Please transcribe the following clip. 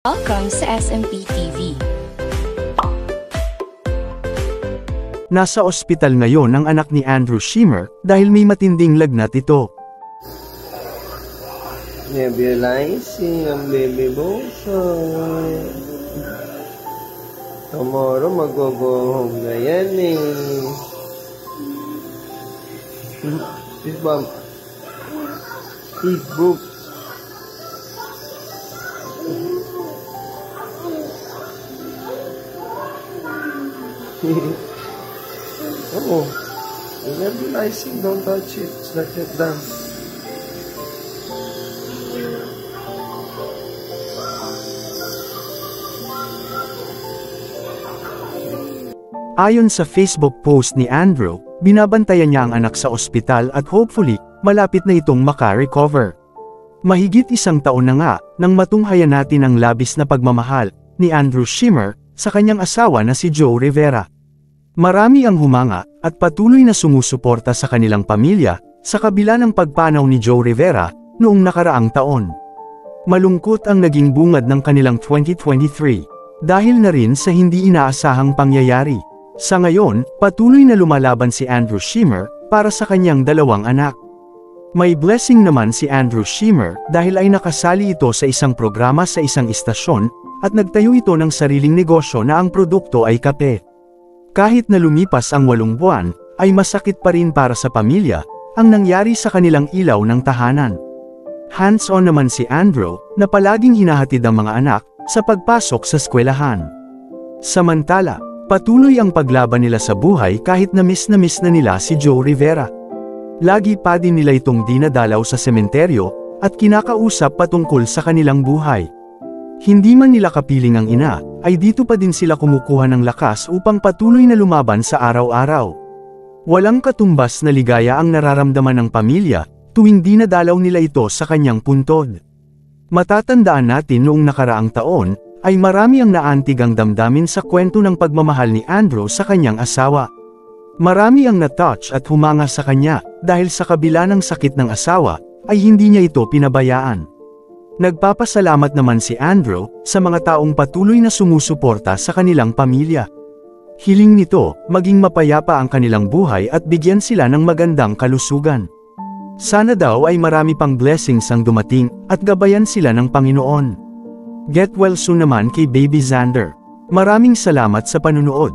Welcome sa SMP TV. Nasa ospital ngayon ang anak ni Andrew Schimmer dahil may matinding lagnat ito. Nebulizing ang baby Boso. Tomorrow mag-go home na yan eh. Isbam. Isbuk. Oh, nebulizing, don't touch it. It's not yet done. Ayon sa Facebook post ni Andrew, binabantayan niya ang anak sa ospital at hopefully, malapit na itong maka-recover. Mahigit isang taon na nga, nang matunghayan natin ang labis na pagmamahal ni Andrew Schimmer sa kanyang asawa na si Joe Rivera. Marami ang humanga at patuloy na sumusuporta sa kanilang pamilya sa kabila ng pagpanaw ni Joe Rivera noong nakaraang taon. Malungkot ang naging bungad ng kanilang 2023 dahil na rin sa hindi inaasahang pangyayari. Sa ngayon, patuloy na lumalaban si Andrew Schimmer para sa kanyang dalawang anak. May blessing naman si Andrew Schimmer dahil ay nakasali ito sa isang programa sa isang istasyon at nagtayo ito ng sariling negosyo na ang produkto ay kape. Kahit na lumipas ang 8 buwan, ay masakit pa rin para sa pamilya ang nangyari sa kanilang ilaw ng tahanan. Hands-on naman si Andrew na palaging hinahatid ang mga anak sa pagpasok sa eskwelahan. Samantala, patuloy ang paglaban nila sa buhay kahit na miss na nila si Joe Rivera. Lagi pa din nila itong dinadalaw sa sementeryo at kinakausap patungkol sa kanilang buhay. Hindi man nila kapiling ang ina, ay dito pa din sila kumukuha ng lakas upang patuloy na lumaban sa araw-araw. Walang katumbas na ligaya ang nararamdaman ng pamilya tuwing dinadalaw nila ito sa kanyang puntod. Matatandaan natin noong nakaraang taon, ay marami ang naantig ang damdamin sa kwento ng pagmamahal ni Andrew sa kanyang asawa. Marami ang na-touch at humanga sa kanya dahil sa kabila ng sakit ng asawa, ay hindi niya ito pinabayaan. Nagpapasalamat naman si Andrew sa mga taong patuloy na sumusuporta sa kanilang pamilya. Hiling nito, maging mapayapa ang kanilang buhay at bigyan sila ng magandang kalusugan. Sana daw ay marami pang blessings ang dumating at gabayan sila ng Panginoon. Get well soon naman kay Baby Xander. Maraming salamat sa panunood.